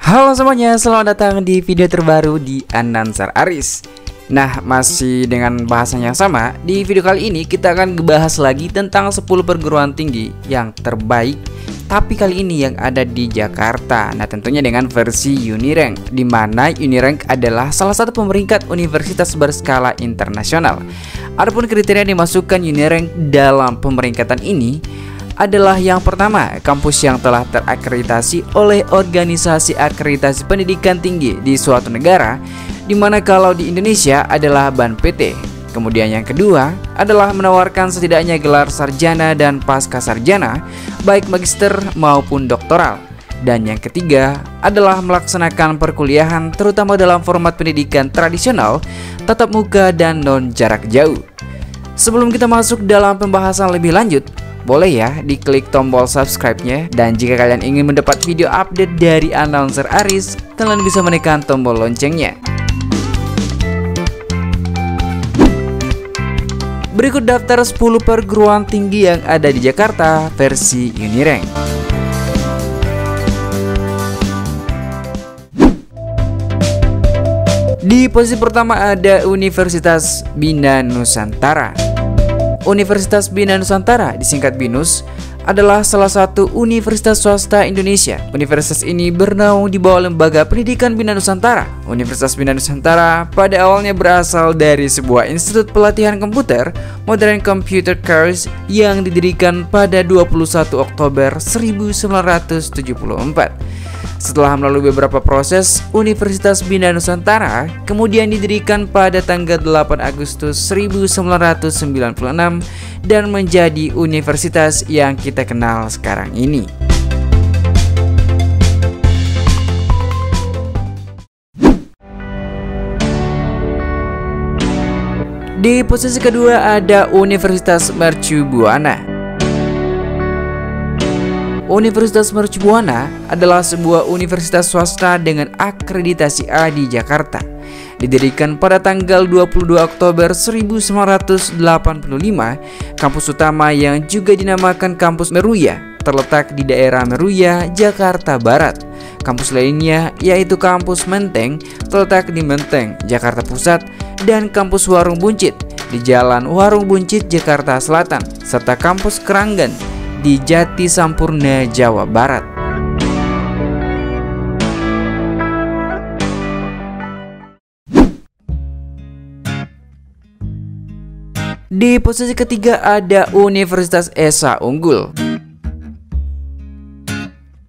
Halo semuanya, selamat datang di video terbaru di Annansar Aris. Nah, masih dengan bahasan yang sama. Di video kali ini kita akan ngebahas lagi tentang 10 perguruan tinggi yang terbaik, tapi kali ini yang ada di Jakarta. Nah, tentunya dengan versi Unirank, di mana Unirank adalah salah satu pemeringkat universitas berskala internasional. Adapun kriteria yang dimasukkan Unirank dalam pemeringkatan ini adalah yang pertama, kampus yang telah terakreditasi oleh organisasi akreditasi pendidikan tinggi di suatu negara, dimana kalau di Indonesia adalah BANPT. Kemudian yang kedua adalah menawarkan setidaknya gelar sarjana dan pasca sarjana, baik magister maupun doktoral. Dan yang ketiga adalah melaksanakan perkuliahan terutama dalam format pendidikan tradisional, tatap muka dan non jarak jauh. Sebelum kita masuk dalam pembahasan lebih lanjut, boleh ya diklik tombol subscribe-nya. Dan jika kalian ingin mendapat video update dari Annansar Aris, kalian bisa menekan tombol loncengnya. Berikut daftar 10 perguruan tinggi yang ada di Jakarta versi Unirank. Di posisi pertama ada Universitas Bina Nusantara. Universitas Bina Nusantara, disingkat BINUS, adalah salah satu universitas swasta Indonesia. Universitas ini bernaung di bawah Lembaga Pendidikan Bina Nusantara. Universitas Bina Nusantara pada awalnya berasal dari sebuah institut pelatihan komputer, Modern Computer Course, yang didirikan pada 21 Oktober 1974. Setelah melalui beberapa proses, Universitas Bina Nusantara kemudian didirikan pada tanggal 8 Agustus 1996 dan menjadi universitas yang kita kenal sekarang ini. Di posisi kedua ada Universitas Mercu Buana. Universitas Mercu Buana adalah sebuah universitas swasta dengan akreditasi A di Jakarta. Didirikan pada tanggal 22 Oktober 1985, kampus utama yang juga dinamakan Kampus Meruya terletak di daerah Meruya, Jakarta Barat. Kampus lainnya yaitu Kampus Menteng terletak di Menteng, Jakarta Pusat, dan Kampus Warung Buncit di Jalan Warung Buncit, Jakarta Selatan, serta Kampus Keranggan di Jati Sampurna, Jawa Barat. Di posisi ketiga ada Universitas Esa Unggul.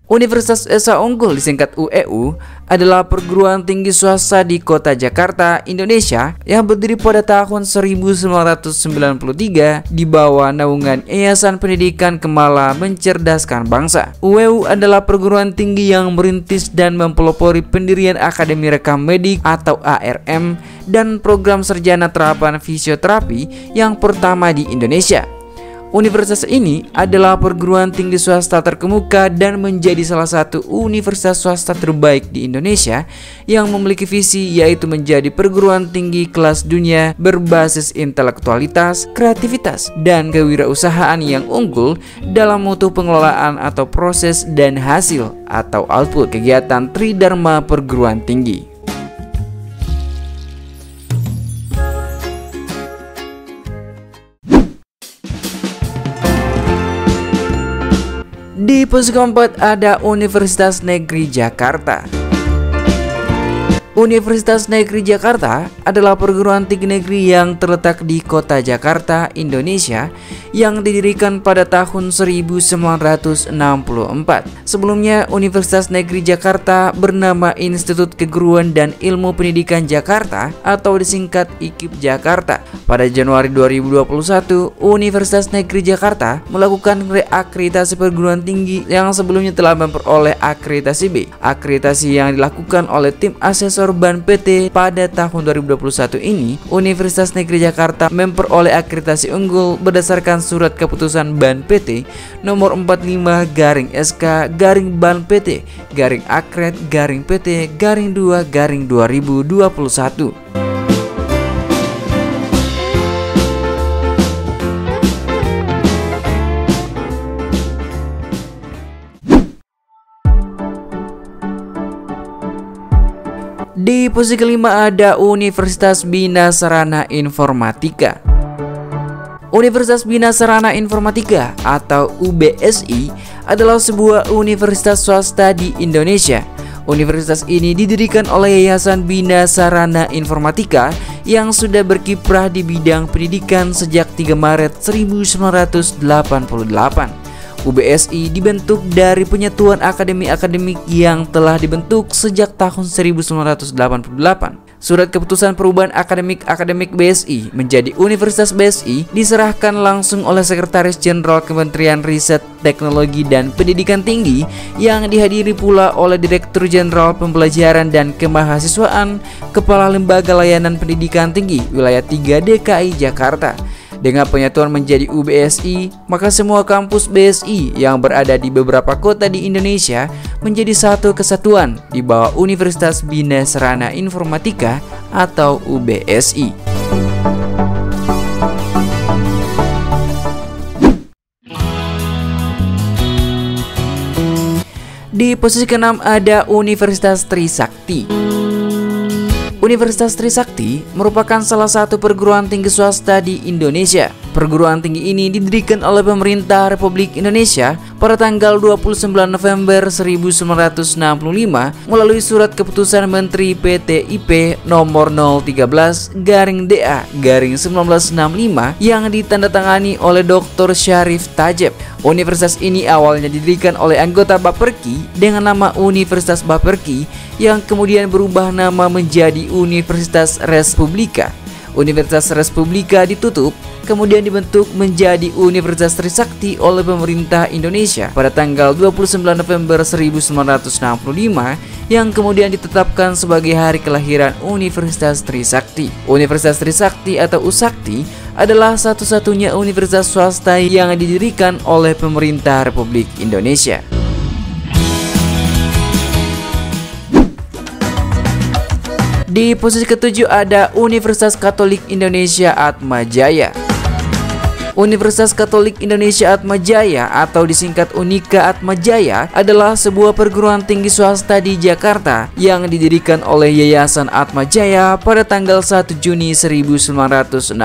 Universitas Esa Unggul, disingkat UEU, adalah perguruan tinggi swasta di kota Jakarta, Indonesia, yang berdiri pada tahun 1993 di bawah naungan Yayasan Pendidikan Kemala Mencerdaskan Bangsa. UEU adalah perguruan tinggi yang merintis dan mempelopori pendirian Akademi Rekam Medik atau ARM dan program sarjana terapan fisioterapi yang pertama di Indonesia. Universitas ini adalah perguruan tinggi swasta terkemuka dan menjadi salah satu universitas swasta terbaik di Indonesia yang memiliki visi yaitu menjadi perguruan tinggi kelas dunia berbasis intelektualitas, kreativitas, dan kewirausahaan yang unggul dalam mutu pengelolaan atau proses dan hasil atau output kegiatan Tridharma perguruan tinggi. Di posisi keempat ada Universitas Negeri Jakarta. Universitas Negeri Jakarta adalah perguruan tinggi negeri yang terletak di kota Jakarta, Indonesia, yang didirikan pada tahun 1964. Sebelumnya, Universitas Negeri Jakarta bernama Institut Keguruan dan Ilmu Pendidikan Jakarta atau disingkat IKIP Jakarta. Pada Januari 2021, Universitas Negeri Jakarta melakukan reakreditasi perguruan tinggi yang sebelumnya telah memperoleh akreditasi B. Akreditasi yang dilakukan oleh tim asesor BANPT pada tahun 2021 ini, Universitas Negeri Jakarta memperoleh akreditasi unggul berdasarkan surat keputusan BANPT nomor 45/SK/BANPT/Akred/PT/2/2021. Di posisi kelima ada Universitas Bina Sarana Informatika. Universitas Bina Sarana Informatika atau UBSI adalah sebuah universitas swasta di Indonesia. Universitas ini didirikan oleh Yayasan Bina Sarana Informatika yang sudah berkiprah di bidang pendidikan sejak 3 Maret 1988. UBSI dibentuk dari penyatuan akademi-akademik yang telah dibentuk sejak tahun 1988. Surat keputusan perubahan akademik BSI menjadi Universitas BSI diserahkan langsung oleh Sekretaris Jenderal Kementerian Riset, Teknologi, dan Pendidikan Tinggi yang dihadiri pula oleh Direktur Jenderal Pembelajaran dan Kemahasiswaan, Kepala Lembaga Layanan Pendidikan Tinggi Wilayah 3 DKI Jakarta. Dengan penyatuan menjadi UBSI, maka semua kampus BSI yang berada di beberapa kota di Indonesia menjadi satu kesatuan di bawah Universitas Bina Sarana Informatika atau UBSI. Di posisi ke-6 ada Universitas Trisakti. Universitas Trisakti merupakan salah satu perguruan tinggi swasta di Indonesia. Perguruan tinggi ini didirikan oleh pemerintah Republik Indonesia pada tanggal 29 November 1965 melalui Surat Keputusan Menteri PTIP nomor 013-DA-1965 yang ditandatangani oleh Dr. Syarif Tajeb. Universitas ini awalnya didirikan oleh anggota Baperki dengan nama Universitas Baperki yang kemudian berubah nama menjadi Universitas Respublika. Universitas Respublika ditutup, kemudian dibentuk menjadi Universitas Trisakti oleh pemerintah Indonesia pada tanggal 29 November 1965 yang kemudian ditetapkan sebagai hari kelahiran Universitas Trisakti. Universitas Trisakti atau USakti adalah satu-satunya universitas swasta yang didirikan oleh pemerintah Republik Indonesia. Di posisi ke-7 ada Universitas Katolik Indonesia Atmajaya. Universitas Katolik Indonesia Atmajaya atau disingkat Unika Atmajaya adalah sebuah perguruan tinggi swasta di Jakarta yang didirikan oleh Yayasan Atmajaya pada tanggal 1 Juni 1960.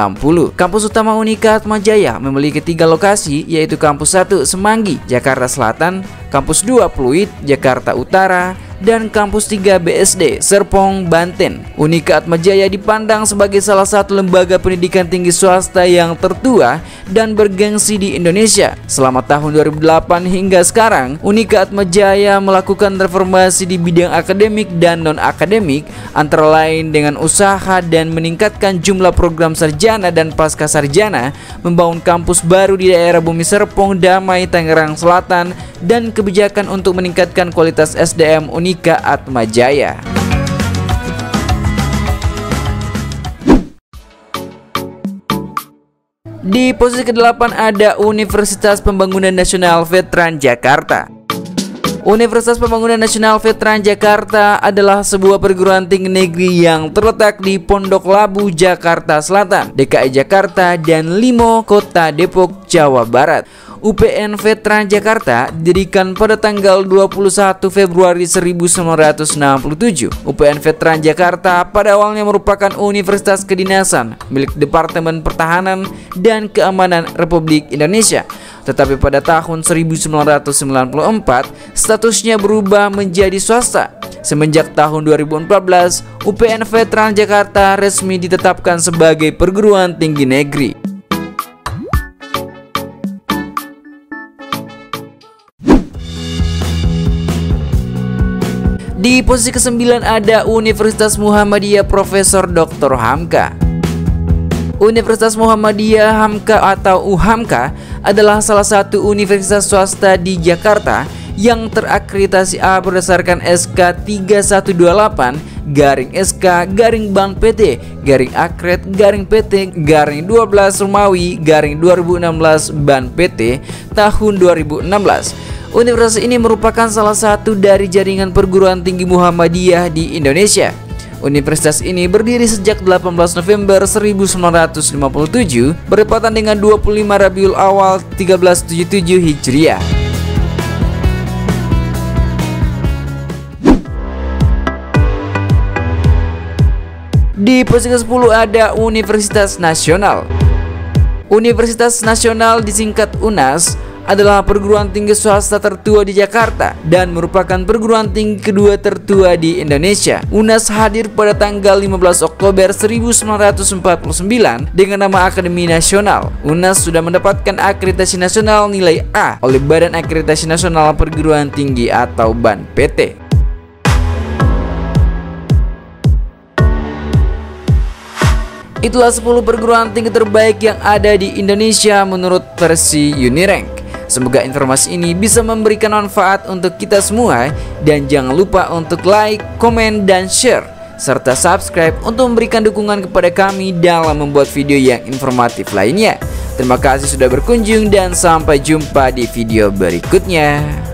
Kampus utama Unika Atmajaya memiliki 3 lokasi, yaitu Kampus 1 Semanggi, Jakarta Selatan, Kampus 2 Pluit, Jakarta Utara, dan Kampus 3 BSD, Serpong, Banten. Unika Atmajaya dipandang sebagai salah satu lembaga pendidikan tinggi swasta yang tertua dan bergengsi di Indonesia. Selama tahun 2008 hingga sekarang, Unika Atmajaya melakukan reformasi di bidang akademik dan non-akademik, antara lain dengan usaha dan meningkatkan jumlah program sarjana dan pasca sarjana, membangun kampus baru di daerah Bumi Serpong, Damai, Tangerang Selatan, dan kebijakan untuk meningkatkan kualitas SDM Unika Atmajaya. Di posisi ke-8 ada Universitas Pembangunan Nasional Veteran Jakarta. Universitas Pembangunan Nasional Veteran Jakarta adalah sebuah perguruan tinggi negeri yang terletak di Pondok Labu, Jakarta Selatan, DKI Jakarta, dan Limo, Kota Depok, Jawa Barat. UPN Veteran Jakarta didirikan pada tanggal 21 Februari 1967. UPN Veteran Jakarta pada awalnya merupakan universitas kedinasan milik Departemen Pertahanan dan Keamanan Republik Indonesia. Tetapi pada tahun 1994 statusnya berubah menjadi swasta. Semenjak tahun 2014, UPN Veteran Jakarta resmi ditetapkan sebagai perguruan tinggi negeri. Di posisi ke-9 ada Universitas Muhammadiyah Profesor Dr. Hamka. Universitas Muhammadiyah Hamka atau UHAMKA adalah salah satu universitas swasta di Jakarta yang terakreditasi A berdasarkan SK 3128-BAN-PT-AKRED-PT-12 Romawi-2016 BAN-PT tahun 2016. Universitas ini merupakan salah satu dari jaringan perguruan tinggi Muhammadiyah di Indonesia. Universitas ini berdiri sejak 18 November 1957 bertepatan dengan 25 Rabiul Awal 1377 Hijriah. Di posisi ke-10 ada Universitas Nasional. Universitas Nasional disingkat UNAS adalah perguruan tinggi swasta tertua di Jakarta dan merupakan perguruan tinggi kedua tertua di Indonesia. UNAS hadir pada tanggal 15 Oktober 1949 dengan nama Akademi Nasional. UNAS sudah mendapatkan akreditasi nasional nilai A oleh Badan Akreditasi Nasional Perguruan Tinggi atau BAN-PT. Itulah 10 perguruan tinggi terbaik yang ada di Indonesia menurut versi Unirank. Semoga informasi ini bisa memberikan manfaat untuk kita semua, dan jangan lupa untuk like, komen, dan share serta subscribe untuk memberikan dukungan kepada kami dalam membuat video yang informatif lainnya. Terima kasih sudah berkunjung dan sampai jumpa di video berikutnya.